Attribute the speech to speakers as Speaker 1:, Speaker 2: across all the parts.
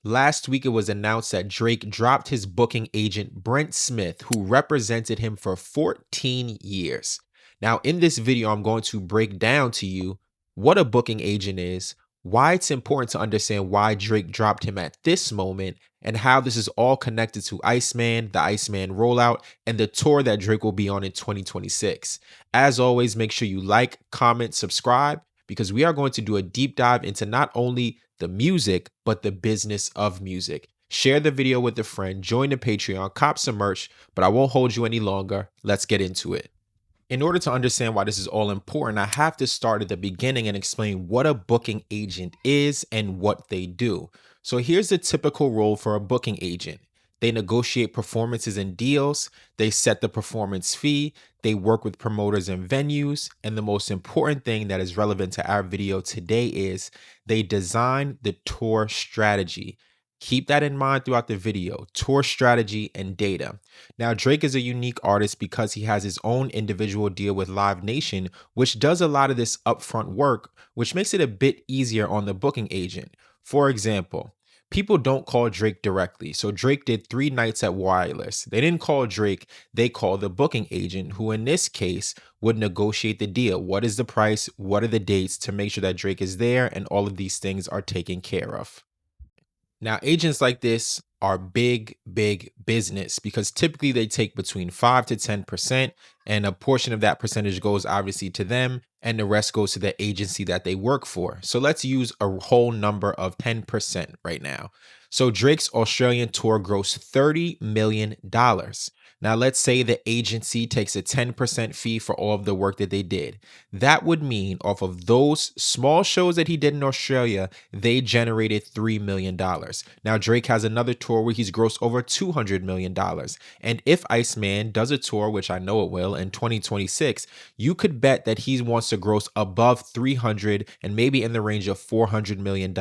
Speaker 1: Last week, it was announced that Drake dropped his booking agent, Brent Smith, who represented him for 14 years. Now, in this video, I'm going to break down to you what a booking agent is, why it's important to understand why Drake dropped him at this moment, and how this is all connected to ICEMAN, the ICEMAN rollout, and the tour that Drake will be on in 2026. As always, make sure you like, comment, subscribe, because we are going to do a deep dive into not only the music, but the business of music. Share the video with a friend, join the Patreon, cop some merch, but I won't hold you any longer. Let's get into it. In order to understand why this is all important, I have to start at the beginning and explain what a booking agent is and what they do. So here's the typical role for a booking agent. They negotiate performances and deals, they set the performance fee, they work with promoters and venues, and the most important thing that is relevant to our video today is they design the tour strategy. Keep that in mind throughout the video, tour strategy and data. Now, Drake is a unique artist because he has his own individual deal with Live Nation, which does a lot of this upfront work, which makes it a bit easier on the booking agent. For example, people don't call Drake directly. So Drake did 3 nights at Wireless. They didn't call Drake, they called the booking agent, who in this case would negotiate the deal. What is the price? What are the dates to make sure that Drake is there and all of these things are taken care of. Now, agents like this are big business because typically they take between 5 to 10%, and a portion of that percentage goes obviously to them and the rest goes to the agency that they work for. So let's use a whole number of 10% right now. So Drake's Australian tour grossed $30 million. Now, let's say the agency takes a 10% fee for all of the work that they did. That would mean off of those small shows that he did in Australia, they generated $3 million. Now, Drake has another tour where he's grossed over $200 million. And if ICEMAN does a tour, which I know it will, in 2026, you could bet that he wants to gross above 300 and maybe in the range of $400 million.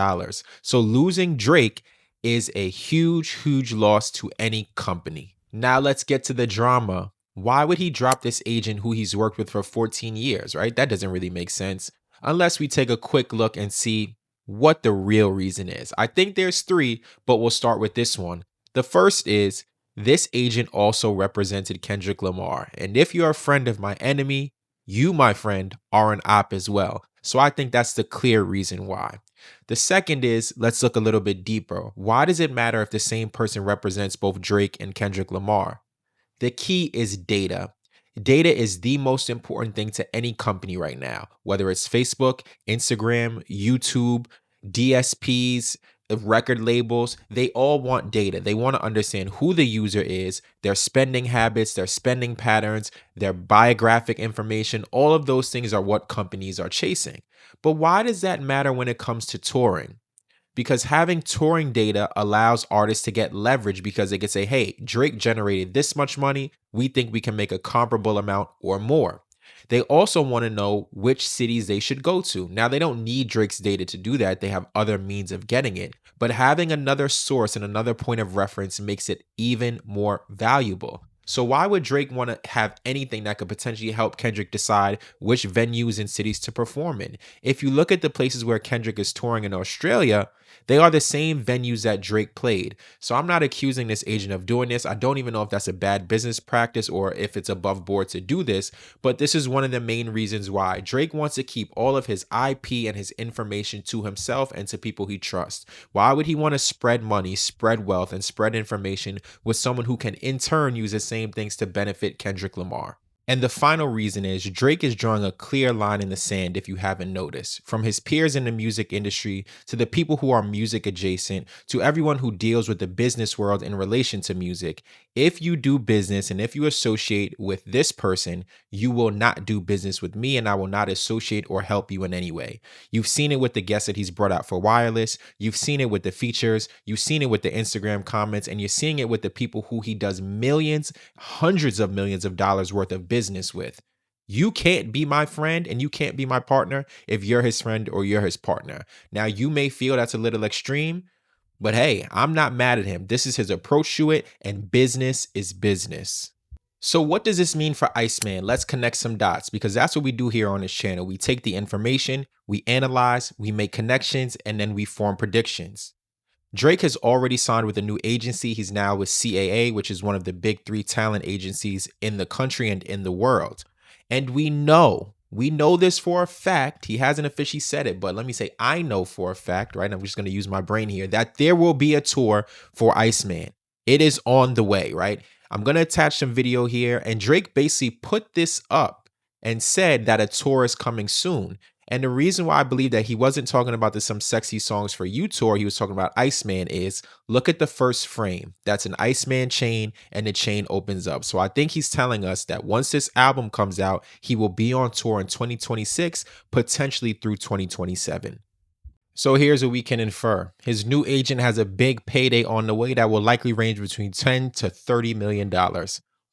Speaker 1: So losing Drake is a huge loss to any company. Now let's get to the drama. Why would he drop this agent who he's worked with for 14 years, right? That doesn't really make sense unless we take a quick look and see what the real reason is. I think there's 3, but we'll start with this one. The first is this agent also represented Kendrick Lamar. And if you're a friend of my enemy, you, my friend, are an op as well. So I think that's the clear reason why. The second is, let's look a little bit deeper. Why does it matter if the same person represents both Drake and Kendrick Lamar? The key is data. Data is the most important thing to any company right now, whether it's Facebook, Instagram, YouTube, DSPs, record labels. They all want data. They want to understand who the user is, their spending habits, their spending patterns, their biographic information. All of those things are what companies are chasing. But why does that matter when it comes to touring? Because having touring data allows artists to get leverage because they can say, hey, Drake generated this much money. We think we can make a comparable amount or more. They also want to know which cities they should go to. Now, they don't need Drake's data to do that. They have other means of getting it. But having another source and another point of reference makes it even more valuable. So why would Drake want to have anything that could potentially help Kendrick decide which venues and cities to perform in? If you look at the places where Kendrick is touring in Australia, they are the same venues that Drake played. So I'm not accusing this agent of doing this. I don't even know if that's a bad business practice or if it's above board to do this, but this is one of the main reasons why Drake wants to keep all of his IP and his information to himself and to people he trusts. Why would he want to spread money, spread wealth, and spread information with someone who can in turn use the same things to benefit Kendrick Lamar? And the final reason is Drake is drawing a clear line in the sand, if you haven't noticed, from his peers in the music industry to the people who are music adjacent to everyone who deals with the business world in relation to music. If you do business and if you associate with this person, you will not do business with me and I will not associate or help you in any way. You've seen it with the guests that he's brought out for Wireless. You've seen it with the features. You've seen it with the Instagram comments, and you're seeing it with the people who he does millions, hundreds of millions of dollars worth of business with. You can't be my friend and you can't be my partner if you're his friend or you're his partner. Now, you may feel that's a little extreme, but hey, I'm not mad at him. This is his approach to it, and business is business. So what does this mean for ICEMAN? Let's connect some dots, because that's what we do here on this channel. We take the information, we analyze, we make connections, and then we form predictions. Drake has already signed with a new agency. He's now with CAA, which is one of the big three talent agencies in the country and in the world. And we know this for a fact. He hasn't officially said it, but let me say, I know for a fact, right? I'm just going to use my brain here, that there will be a tour for ICEMAN. It is on the way, right? I'm going to attach some video here. And Drake basically put this up and said that a tour is coming soon. And the reason why I believe that he wasn't talking about the Some Sexy Songs for You tour, he was talking about ICEMAN, is look at the first frame. That's an ICEMAN chain, and the chain opens up. So I think he's telling us that once this album comes out, he will be on tour in 2026, potentially through 2027. So here's what we can infer. His new agent has a big payday on the way that will likely range between $10 to $30 million.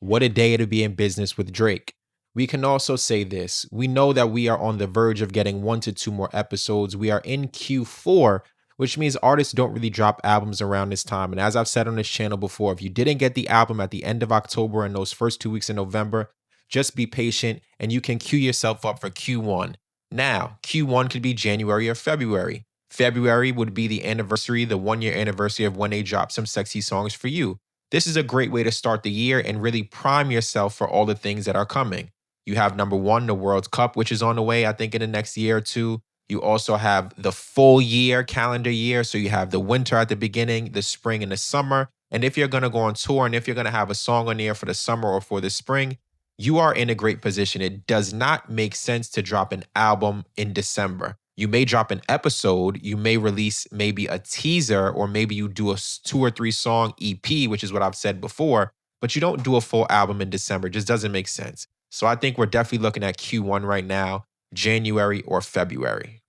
Speaker 1: What a day to be in business with Drake. We can also say this. We know that we are on the verge of getting 1 to 2 more episodes. We are in Q4, which means artists don't really drop albums around this time. And as I've said on this channel before, if you didn't get the album at the end of October and those first 2 weeks in November, just be patient and you can queue yourself up for Q1. Now, Q1 could be January or February. February would be the anniversary, the 1-year anniversary of when they dropped Some Sexy Songs for You. This is a great way to start the year and really prime yourself for all the things that are coming. You have number one, the World Cup, which is on the way, I think, in the next year or two. You also have the full year, calendar year. So you have the winter at the beginning, the spring, and the summer. And if you're going to go on tour and if you're going to have a song on there for the summer or for the spring, you are in a great position. It does not make sense to drop an album in December. You may drop an episode, you may release maybe a teaser, or maybe you do a 2 or 3 song EP, which is what I've said before, but you don't do a full album in December. It just doesn't make sense. So I think we're definitely looking at Q1 right now, January or February.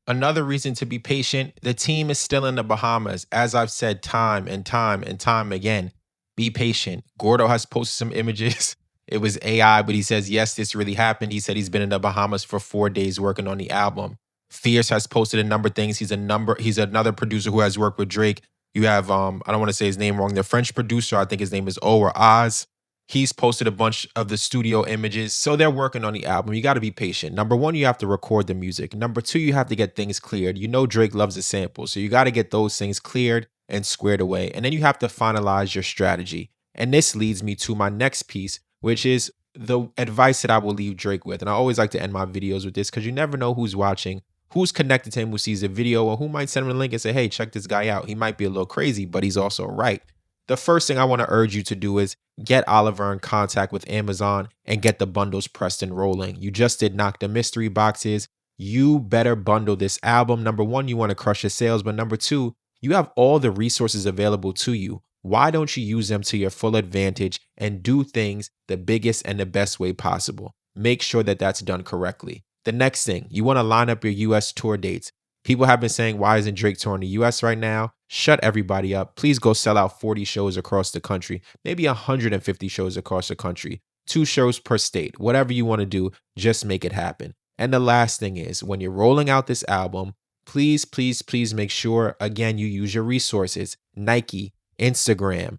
Speaker 1: Another reason to be patient, the team is still in the Bahamas. As I've said time and time and time again, be patient. Gordo has posted some images. It was AI, but he says, yes, this really happened. He said he's been in the Bahamas for 4 days working on the album. Fierce has posted a number of things. He's another producer who has worked with Drake. You have, I don't want to say his name wrong, the French producer, I think his name is O or Oz. He's posted a bunch of the studio images. So they're working on the album. You got to be patient. Number one, you have to record the music. Number two, you have to get things cleared. You know Drake loves a sample. So you got to get those things cleared and squared away. And then you have to finalize your strategy. And this leads me to my next piece, which is the advice that I will leave Drake with. And I always like to end my videos with this because you never know who's watching, who's connected to him, who sees the video, or who might send him a link and say, hey, check this guy out. He might be a little crazy, but he's also right. The first thing I want to urge you to do is get Oliver in contact with Amazon and get the bundles pressed and rolling. You just did Knock the Mystery Boxes. You better bundle this album. Number one, you want to crush your sales, but number two, you have all the resources available to you. Why don't you use them to your full advantage and do things the biggest and the best way possible? Make sure that that's done correctly. The next thing, you want to line up your US tour dates. People have been saying, why isn't Drake touring the US right now? Shut everybody up. Please go sell out 40 shows across the country, maybe 150 shows across the country, 2 shows per state. Whatever you want to do, just make it happen. And the last thing is, when you're rolling out this album, please, please, please make sure, again, you use your resources. Nike, Instagram,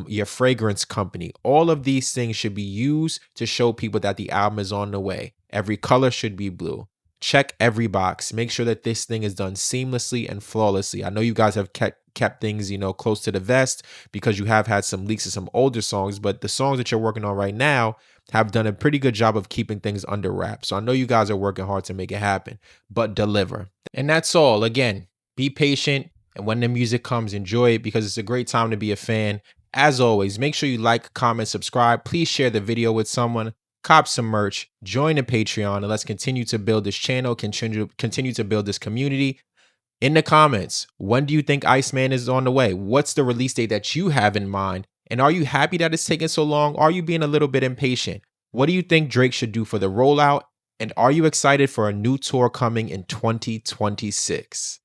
Speaker 1: your fragrance company. All of these things should be used to show people that the album is on the way. Every color should be blue. Check every box. Make sure that this thing is done seamlessly and flawlessly. I know you guys have kept things, close to the vest because you have had some leaks of some older songs, but the songs that you're working on right now have done a pretty good job of keeping things under wraps. So I know you guys are working hard to make it happen, but deliver. And that's all. Again, be patient. And when the music comes, enjoy it because it's a great time to be a fan. As always, make sure you like, comment, subscribe. Please share the video with someone. Cop some merch, join the Patreon, and let's continue to build this channel, continue to build this community. In the comments, when do you think ICEMAN is on the way? What's the release date that you have in mind? And are you happy that it's taking so long? Are you being a little bit impatient? What do you think Drake should do for the rollout? And are you excited for a new tour coming in 2026?